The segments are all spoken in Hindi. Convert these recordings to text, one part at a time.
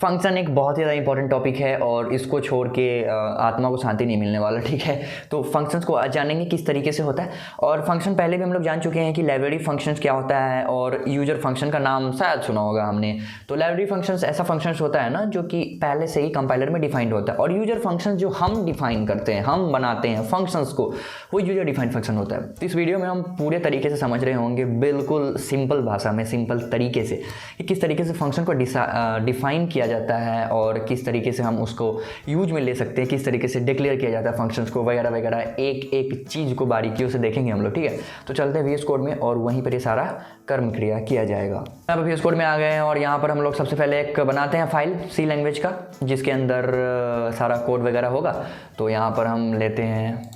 फंक्शन एक बहुत ही ज़्यादा इंपॉर्टेंट टॉपिक है और इसको छोड़ के आत्मा को शांति नहीं मिलने वाला, ठीक है। तो फंक्शंस को आज जानेंगे किस तरीके से होता है। और फंक्शन पहले भी हम लोग जान चुके हैं कि लाइब्रेरी फंक्शंस क्या होता है, और यूजर फंक्शन का नाम शायद सुना होगा हमने। तो लाइब्रेरी फंक्शंस ऐसा फंक्शंस होता है ना जो कि पहले से ही कंपाइलर में डिफाइंड होता है, और यूजर फंक्शन जो हम डिफाइन करते हैं, हम बनाते हैं फंक्शंस को, वो यूजर डिफाइंड फंक्शन होता है। तो इस वीडियो में हम पूरे तरीके से समझ रहे होंगे, बिल्कुल सिंपल भाषा में, सिंपल तरीके से, कि किस तरीके से फंक्शन को डिफाइन किया जाता है और किस तरीके से हम उसको यूज में ले सकते हैं, किस तरीके से डिक्लेयर किया जाता है फंक्शंस को, वगैरह वगैरह। एक एक चीज़ को बारीकियों से देखेंगे हम लोग, ठीक है। तो चलते हैं VS कोड में और वहीं पर ये सारा कर्म क्रिया किया जाएगा। अब VS कोड में आ गए हैं और यहाँ पर हम लोग सबसे पहले एक बनाते हैं फाइल C लैंग्वेज का, जिसके अंदर सारा कोड वगैरह होगा। तो यहाँ पर हम लेते हैं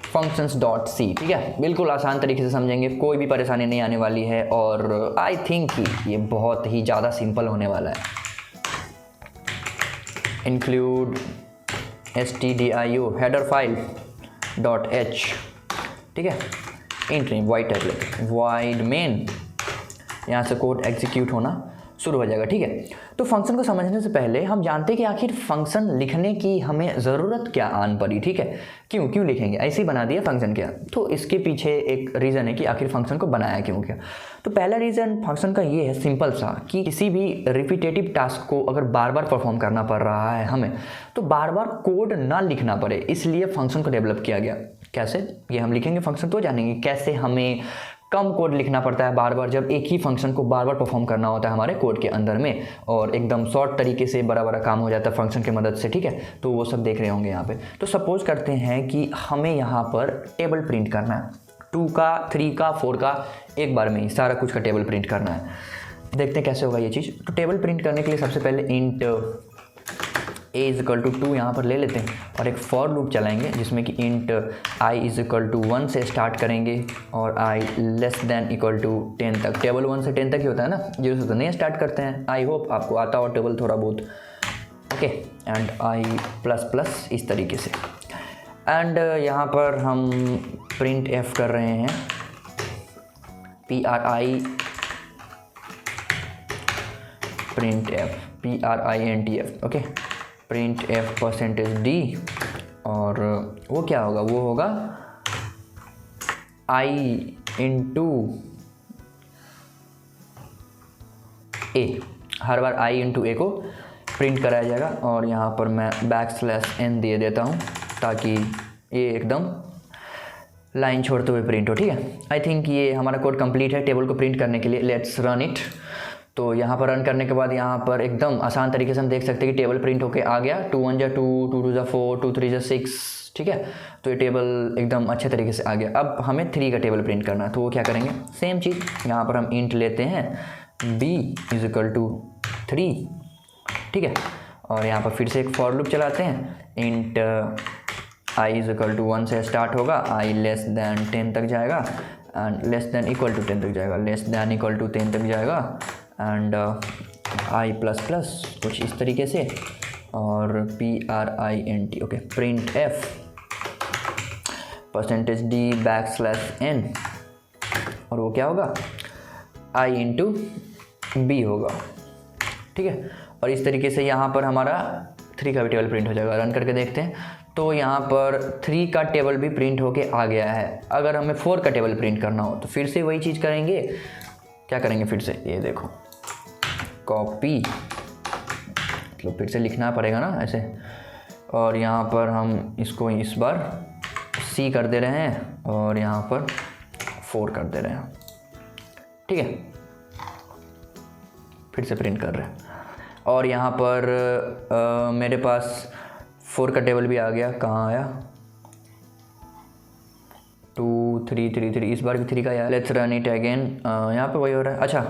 functions.c, ठीक है। बिल्कुल आसान तरीके से समझेंगे, कोई भी परेशानी नहीं आने वाली है, और आई थिंक कि ये बहुत ही ज़्यादा सिंपल होने वाला है। include stdio header file .h, ठीक है। int name void tablet void main, यहाँ से कोड एग्जीक्यूट होना शुरू हो जाएगा, ठीक है। तो फंक्शन को समझने से पहले हम जानते हैं कि आखिर फंक्शन लिखने की हमें ज़रूरत क्या आन पड़ी, ठीक है। क्यों लिखेंगे, ऐसे ही बना दिया फंक्शन क्या। तो इसके पीछे एक रीज़न है कि आखिर फंक्शन को बनाया क्यों क्या। तो पहला रीज़न फंक्शन का ये है सिंपल सा, कि किसी भी रिपीटेटिव टास्क को अगर बार बार परफॉर्म करना पड़ रहा है हमें, तो बार बार कोड ना लिखना पड़े, इसलिए फंक्शन को डेवलप किया गया। कैसे, ये हम लिखेंगे फंक्शन तो जानेंगे कैसे हमें कम कोड लिखना पड़ता है बार बार, जब एक ही फंक्शन को बार बार परफॉर्म करना होता है हमारे कोड के अंदर में, और एकदम शॉर्ट तरीके से बड़ा बड़ा काम हो जाता है फंक्शन की मदद से, ठीक है। तो वो सब देख रहे होंगे यहाँ पे। तो सपोज करते हैं कि हमें यहाँ पर टेबल प्रिंट करना है, 2 का 3 का 4 का, एक बार में ही सारा कुछ का टेबल प्रिंट करना है। देखते हैं कैसे होगा ये चीज़। तो टेबल प्रिंट करने के लिए सबसे पहले इंट a = 2 यहाँ पर ले लेते हैं और एक फॉर लूप चलाएंगे, जिसमें कि इंट i = 1 से स्टार्ट करेंगे और i <= 10 तक। टेबल 1 से 10 तक ही होता है ना, 0 से तो नहीं स्टार्ट करते हैं। आई होप आपको आता हो टेबल थोड़ा बहुत, ओके। एंड i++ इस तरीके से। एंड यहाँ पर हम प्रिंट f कर रहे हैं, printf, okay. Print f %d, और वो क्या होगा, वो होगा i × a। Her bar i × a को प्रिंट कराया जाएगा, और यहाँ पर मैं \n दे देता हूँ ताकि ये एकदम लाइन छोड़ते हुए प्रिंट हो, ठीक है। आई थिंक ये हमारा कोड कंप्लीट है टेबल को प्रिंट करने के लिए। Let's run it. तो यहाँ पर रन करने के बाद यहाँ पर एकदम आसान तरीके से हम देख सकते हैं कि टेबल प्रिंट होके आ गया। 2 1 = 2, 2 2 = 4, 2 3 = 6, ठीक है। तो ये टेबल एकदम अच्छे तरीके से आ गया। अब हमें 3 का टेबल प्रिंट करना है, तो वो क्या करेंगे, सेम चीज़। यहाँ पर हम इंट लेते हैं b = 3, ठीक है। और यहाँ पर फिर से एक फॉर लूप चलाते हैं। इंट i = 1 से स्टार्ट होगा, i <= 10 तक जाएगा, एंड <= 10 तक जाएगा, <= 10 तक जाएगा, एंड i++ कुछ इस तरीके से, और print, okay. Print f %d \n, और वो क्या होगा, i × b होगा, ठीक है। और इस तरीके से यहाँ पर हमारा 3 का भी टेबल प्रिंट हो जाएगा। रन करके देखते हैं, तो यहाँ पर 3 का टेबल भी प्रिंट होके आ गया है। अगर हमें 4 का टेबल प्रिंट करना हो तो फिर से वही चीज़ करेंगे। क्या करेंगे, फिर से ये देखो, कॉपी, मतलब फिर से लिखना पड़ेगा ना ऐसे, और यहाँ पर हम इसको इस बार C कर दे रहे हैं और यहाँ पर 4 कर दे रहे हैं, ठीक है। फिर से प्रिंट कर रहे हैं, और यहाँ पर मेरे पास 4 का टेबल भी आ गया। कहाँ आया, 2 3 3 3, इस बार भी 3 का आया। Let's run it again. यहाँ पे वही हो रहा है, अच्छा,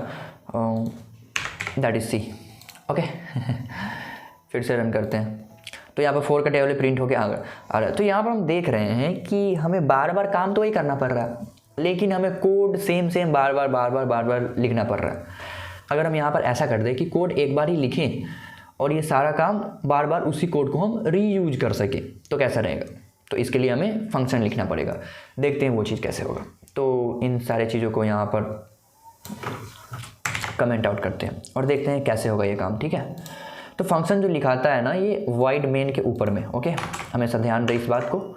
दैट इज़ C, ओके। फिर से रन करते हैं, तो यहाँ पर 4 का टेबल प्रिंट होके आ रहा है। तो यहाँ पर हम देख रहे हैं कि हमें बार बार काम तो वही करना पड़ रहा है, लेकिन हमें कोड सेम बार बार लिखना पड़ रहा है। अगर हम यहाँ पर ऐसा कर दें कि कोड एक बार ही लिखें और ये सारा काम बार बार उसी कोड को हम रीयूज कर सकें, तो कैसा रहेगा। तो इसके लिए हमें फंक्शन लिखना पड़ेगा। देखते हैं वो चीज़ कैसे होगा। तो इन सारे चीज़ों को यहाँ पर कमेंट आउट करते हैं और देखते हैं कैसे होगा ये काम, ठीक है। तो फंक्शन जो लिखाता है ना ये void main के ऊपर में, ओके, हमेशा ध्यान रहे इस बात को,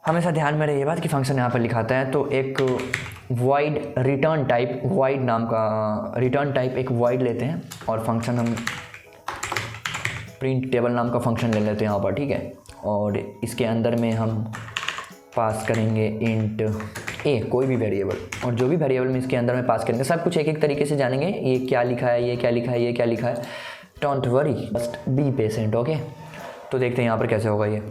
हमेशा ध्यान में रहे ये बात कि फंक्शन यहाँ पर लिखाता है। तो एक void रिटर्न टाइप, void नाम का रिटर्न टाइप एक void लेते हैं और फंक्शन हम प्रिंट टेबल नाम का फंक्शन ले लेते हैं यहाँ पर, ठीक है। और इसके अंदर में हम पास करेंगे इंट ए, कोई भी वेरिएबल, और जो भी वेरिएबल में इसके अंदर में पास करेंगे सब कुछ एक एक तरीके से जानेंगे, ये क्या लिखा है, ये क्या लिखा है, ये क्या लिखा है। Don't worry, just be patient, okay. तो देखते हैं यहाँ पर कैसे होगा ये।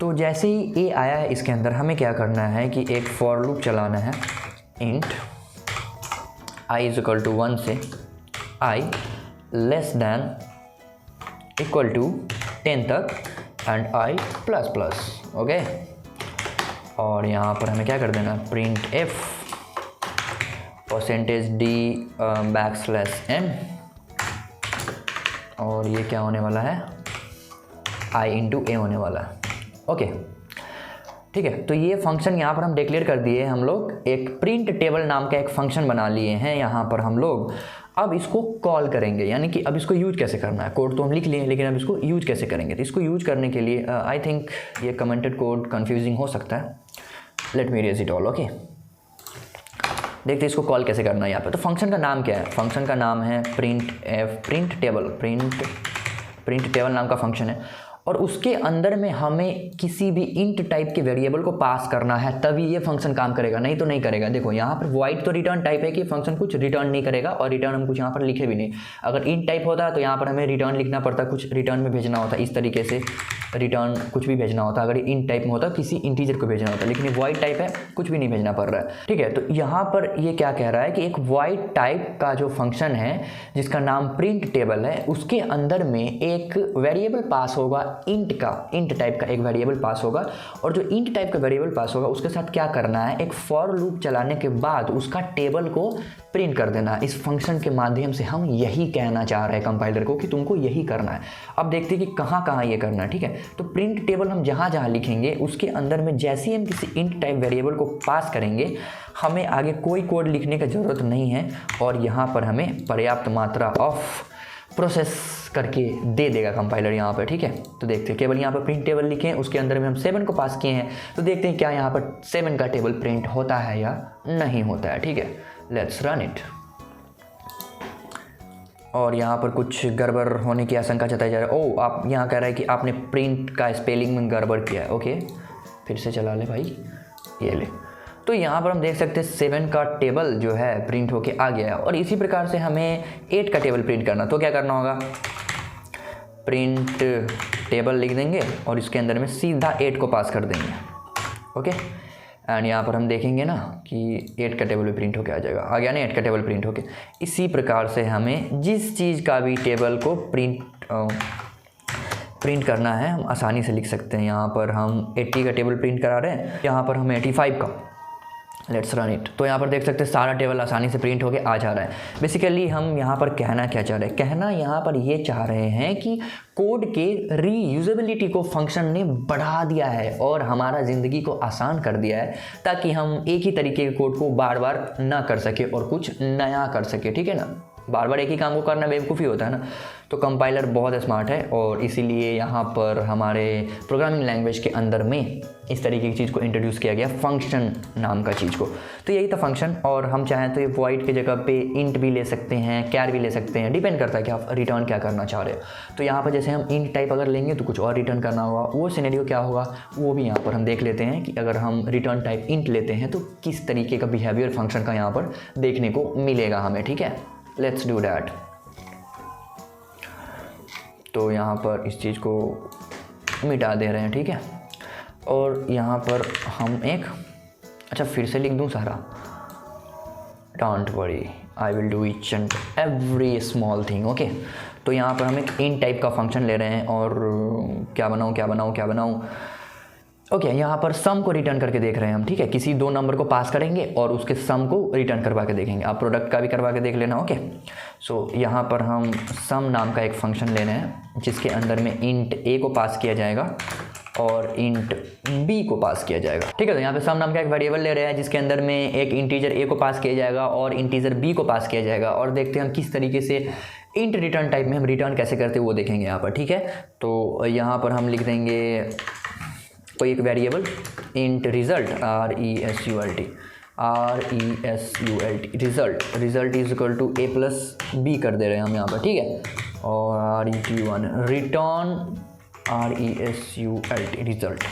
तो जैसे ही ए आया है इसके अंदर हमें क्या करना है कि एक फॉर लूप चलाना है, int i is equal to 1 से i less than equal to 10 तक and i plus plus, okay. और यहाँ पर हमें क्या कर देना, प्रिंट एफ %d \n, और ये क्या होने वाला है, i इंटू ए होने वाला है, ओके, ठीक है। तो ये फंक्शन यहाँ पर हम डिक्लेयर कर दिए हम लोग, एक प्रिंट टेबल नाम का एक फंक्शन बना लिए हैं यहाँ पर हम लोग। अब इसको कॉल करेंगे, यानी कि अब इसको यूज कैसे करना है, कोड तो हम लिख लिए लेकिन अब इसको यूज कैसे करेंगे। तो इसको यूज करने के लिए आई थिंक ये कमेंटेड कोड कंफ्यूजिंग हो सकता है, let me erase it all, okay. देखते हैं इसको कॉल कैसे करना है यहाँ पे। तो फंक्शन का नाम क्या है, फंक्शन का नाम है प्रिंट टेबल नाम का फंक्शन है, और उसके अंदर में हमें किसी भी इंट टाइप के वेरिएबल को पास करना है, तभी ये फंक्शन काम करेगा, नहीं तो नहीं करेगा। देखो यहाँ पर void तो रिटर्न टाइप है कि फंक्शन कुछ रिटर्न नहीं करेगा, और रिटर्न हम कुछ यहाँ पर लिखे भी नहीं। अगर इंट टाइप होता तो यहाँ पर हमें रिटर्न लिखना पड़ता, कुछ रिटर्न में भेजना होता, इस तरीके से रिटर्न कुछ भी भेजना होता। अगर इंट टाइप में होता किसी इंटीजर को भेजना होता, लेकिन void टाइप है, कुछ भी नहीं भेजना पड़ रहा है, ठीक है। तो यहाँ पर ये क्या कह रहा है कि एक void टाइप का जो फंक्शन है जिसका नाम प्रिंट टेबल है, उसके अंदर में एक वेरिएबल पास होगा, इंट टाइप का एक वेरिएबल पास होगा, और जो इंट टाइप का वेरिएबल पास होगा उसके साथ क्या करना है, एक फॉर लूप चलाने के बाद उसका टेबल को प्रिंट कर देना। इस फंक्शन के माध्यम से हम यही कहना चाह रहे हैं कंपाइलर को कि तुमको यही करना है। अब देखते हैं कि कहाँ कहाँ ये करना है, ठीक है। तो प्रिंट टेबल हम जहाँ जहाँ लिखेंगे उसके अंदर में जैसे ही हम किसी इंट टाइप वेरिएबल को पास करेंगे, हमें आगे कोई कोड लिखने की ज़रूरत नहीं है, और यहाँ पर हमें पर्याप्त मात्रा ऑफ प्रोसेस करके दे देगा कंपाइलर यहाँ पर, ठीक है। तो देखते हैं, केवल यहाँ पर प्रिंट टेबल लिखे हैं, उसके अंदर में हम 7 को पास किए हैं, तो देखते हैं क्या यहाँ पर 7 का टेबल प्रिंट होता है या नहीं होता है, ठीक है। Let's run it. और यहाँ पर कुछ गड़बड़ होने की आशंका जताई जा रही है। ओ, आप यहाँ कह रहे हैं कि आपने प्रिंट का स्पेलिंग में गड़बड़ किया है, ओके, फिर से चला ले भाई, ये ले। तो यहाँ पर हम देख सकते हैं 7 का टेबल जो है प्रिंट होके आ गया है, और इसी प्रकार से हमें 8 का टेबल प्रिंट करना। तो क्या करना होगा, प्रिंट टेबल लिख देंगे और इसके अंदर में सीधा 8 को पास कर देंगे, ओके। एंड यहाँ पर हम देखेंगे ना कि 8 का टेबल भी प्रिंट होके आ जाएगा, आ गया ना 8 का टेबल प्रिंट होके। इसी प्रकार से हमें जिस चीज़ का भी टेबल को प्रिंट करना है हम आसानी से लिख सकते हैं। यहाँ पर हम 80 का टेबल प्रिंट करा रहे हैं, यहाँ पर हम 85 का। Let's run it. तो यहाँ पर देख सकते हैं सारा टेबल आसानी से प्रिंट होके आ जा रहा है। बेसिकली हम यहाँ पर कहना क्या चाह रहे हैं, कहना यहाँ पर ये चाह रहे हैं कि कोड के रीयूजेबिलिटी को फंक्शन ने बढ़ा दिया है और हमारा ज़िंदगी को आसान कर दिया है, ताकि हम एक ही तरीके के कोड को बार बार ना कर सके और कुछ नया कर सके, ठीक है ना। बार बार एक ही काम को करना बेवकूफ़ी होता है ना। तो कंपाइलर बहुत स्मार्ट है, और इसीलिए यहाँ पर हमारे प्रोग्रामिंग लैंग्वेज के अंदर में इस तरीके की चीज़ को इंट्रोड्यूस किया गया, फंक्शन नाम का चीज़ को। तो यही था फंक्शन, और हम चाहें तो ये void की जगह पे इंट भी ले सकते हैं, कैर भी ले सकते हैं, डिपेंड करता है कि आप रिटर्न क्या करना चाह रहे हो। तो यहाँ पर जैसे हम इंट टाइप अगर लेंगे तो कुछ और रिटर्न करना होगा, वो सिनेरियो क्या होगा वो भी यहाँ पर हम देख लेते हैं कि अगर हम रिटर्न टाइप इंट लेते हैं तो किस तरीके का बिहेवियर फंक्शन का यहाँ पर देखने को मिलेगा हमें, ठीक है। Let's do that. तो यहाँ पर इस चीज़ को मिटा दे रहे हैं, ठीक है। और यहाँ पर हम एक फिर से लिख दूँ सारा, don't worry, I will do each and every small thing, okay. तो यहाँ पर हम एक इन टाइप का फंक्शन ले रहे हैं, और क्या बनाऊँ ओके, यहाँ पर सम को रिटर्न करके देख रहे हैं हम, ठीक है। किसी 2 नंबर को पास करेंगे और उसके सम को रिटर्न करवा के देखेंगे। आप प्रोडक्ट का भी करवा के देख लेना, ओके। सो यहाँ पर हम सम नाम का एक फंक्शन ले रहे हैं जिसके अंदर में इंट ए को पास किया जाएगा और इंट बी को पास किया जाएगा। ठीक है, तो यहाँ पे सम नाम का एक वेरिएबल ले रहे हैं जिसके अंदर में एक इंटीजर ए को पास किया जाएगा और इंटीजर बी को पास किया जाएगा, और देखते हैं हम किस तरीके से इंट रिटर्न टाइप में हम रिटर्न कैसे करते हैं वो देखेंगे यहाँ पर। ठीक है, तो यहाँ पर हम लिख देंगे कोई एक variable int result RESULT result is equal to A plus B कर दे रहे हैं हम यहाँ पर। ठीक है, और RET1 रिटर्न RESULT रिजल्ट।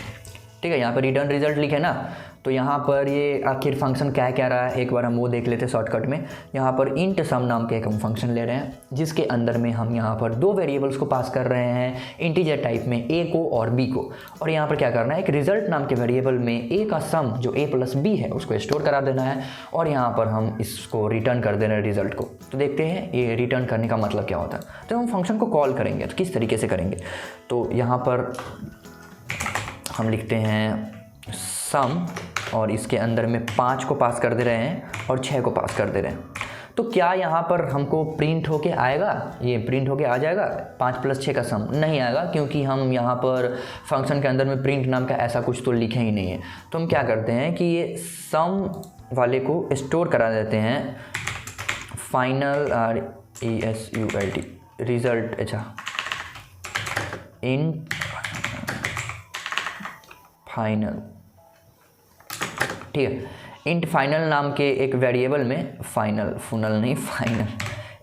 ठीक है, यहाँ पर रिटर्न रिजल्ट लिखे ना, तो यहाँ पर ये आखिर फंक्शन क्या कह रहा है एक बार हम वो देख लेते हैं शॉर्टकट में। यहाँ पर इंट सम नाम के एक हम फंक्शन ले रहे हैं जिसके अंदर में हम यहाँ पर दो वेरिएबल्स को पास कर रहे हैं इंटीजर टाइप में, ए को और बी को, और यहाँ पर क्या करना है एक रिजल्ट नाम के वेरिएबल में ए का सम जो A प्लस बी है उसको स्टोर करा देना है, और यहाँ पर हम इसको रिटर्न कर देना है रिजल्ट को। तो देखते हैं ये रिटर्न करने का मतलब क्या होता है। तो हम फंक्शन को कॉल करेंगे तो किस तरीके से करेंगे, तो यहाँ पर हम लिखते हैं सम और इसके अंदर में 5 को पास कर दे रहे हैं और 6 को पास कर दे रहे हैं। तो क्या यहाँ पर हमको प्रिंट होके आएगा, ये प्रिंट होके आ जाएगा 5 + 6 का सम? नहीं आएगा, क्योंकि हम यहाँ पर फंक्शन के अंदर में प्रिंट नाम का ऐसा कुछ तो लिखे ही नहीं है। तो हम क्या करते हैं कि ये सम वाले को स्टोर करा देते हैं फाइनल RESULT रिजल्ट, अच्छा इन फाइनल। ठीक है, इंट फाइनल नाम के एक वेरिएबल में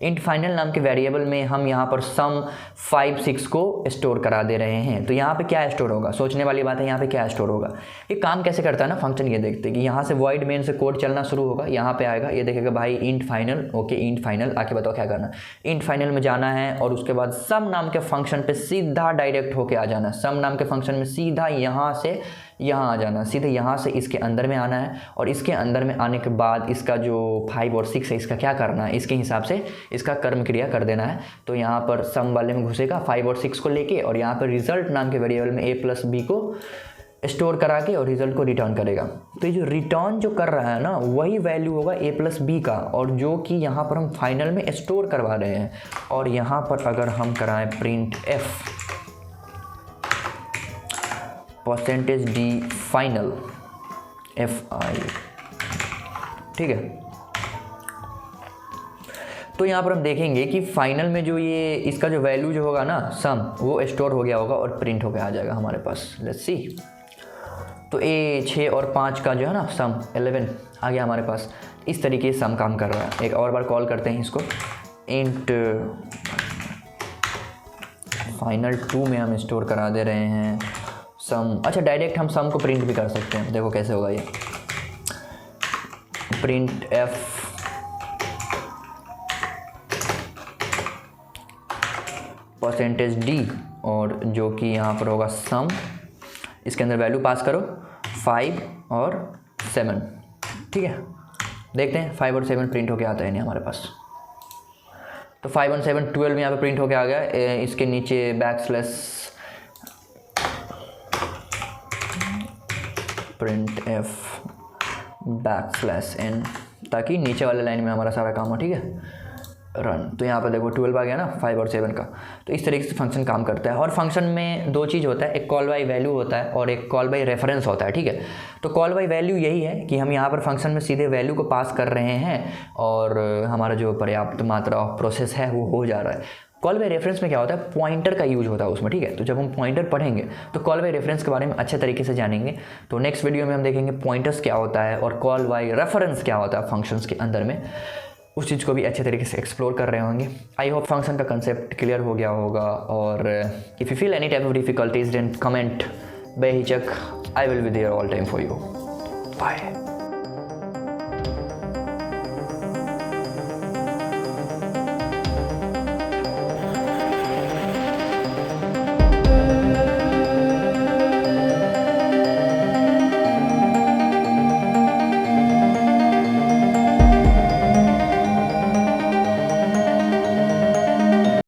इंट फाइनल नाम के वेरिएबल में हम यहाँ पर सम 5 6 को स्टोर करा दे रहे हैं। तो यहाँ पे क्या स्टोर होगा, सोचने वाली बात है, यहाँ पे क्या स्टोर होगा। ये काम कैसे करता है ना फंक्शन, ये देखते हैं कि यहाँ से वॉइड मेन से कोड चलना शुरू होगा, यहाँ पे आएगा, ये देखेगा भाई int final, okay int final, आके बताओ क्या करना। इंट फाइनल में जाना है और उसके बाद सम नाम के फंक्शन पे सीधा डायरेक्ट होके आ जाना, सम नाम के फंक्शन में सीधा यहाँ से यहाँ आ जाना, सीधे यहाँ से इसके अंदर में आना है, और इसके अंदर में आने के बाद इसका जो 5 और 6 है इसका क्या करना है, इसके हिसाब से इसका कर्म क्रिया कर देना है। तो यहाँ पर सम वाले में घुसेगा 5 और 6 को लेके, और यहाँ पर रिजल्ट नाम के वेरिएबल में A प्लस बी को स्टोर करा के और रिजल्ट को रिटर्न करेगा। तो ये जो रिटर्न जो कर रहा है ना वही वैल्यू होगा A प्लस बी का, और जो कि यहाँ पर हम फाइनल में स्टोर करवा रहे हैं। और यहाँ पर अगर हम कराएं print F %d final FI, ठीक है, तो यहाँ पर हम देखेंगे कि फाइनल में जो ये इसका जो वैल्यू जो होगा ना सम, वो स्टोर हो गया होगा और प्रिंट होकर आ जाएगा हमारे पास। लेट्स सी, तो A 6 और 5 का जो है ना सम 11 आ गया हमारे पास। इस तरीके से सम काम कर रहा है। एक और बार कॉल करते हैं इसको, इंट फाइनल 2 में हम स्टोर करा दे रहे हैं सम। अच्छा, डायरेक्ट हम सम को प्रिंट भी कर सकते हैं, देखो कैसे होगा ये। प्रिंट F %d, और जो कि यहाँ पर होगा सम, इसके अंदर वैल्यू पास करो 5 और 7। ठीक है, देखते हैं 5 और 7 प्रिंट होके आता है नहीं हमारे पास। तो 5 और 7 12 यहाँ पे प्रिंट होके आ गया। इसके नीचे backslash print F backslash n, ताकि नीचे वाले लाइन में हमारा सारा काम हो। ठीक है, रन। तो यहाँ पर देखो 12 आ गया ना 5 और 7 का। तो इस तरीके से फंक्शन काम करता है। और फंक्शन में दो चीज़ होता है, एक कॉल बाई वैल्यू होता है और एक कॉल बाई रेफरेंस होता है। ठीक है, तो कॉल बाई वैल्यू यही है कि हम यहाँ पर फंक्शन में सीधे वैल्यू को पास कर रहे हैं और हमारा जो पर्याप्त मात्रा ऑफ प्रोसेस है वो हो जा रहा है। कॉल बाई रेफरेंस में क्या होता है, पॉइंटर का यूज होता है उसमें। ठीक है, तो जब हम पॉइंटर पढ़ेंगे तो कॉल बाई रेफरेंस के बारे में अच्छे तरीके से जानेंगे। तो नेक्स्ट वीडियो में हम देखेंगे पॉइंटर्स क्या होता है और कॉल बाई रेफरेंस क्या होता है फंक्शंस के अंदर में, उस चीज़ को भी अच्छे तरीके से एक्सप्लोर कर रहे होंगे। आई होप फंक्शन का कंसेप्ट क्लियर हो गया होगा। और if you feel any type of difficulties then comment बेहिचक, I will be there all time for you. Bye.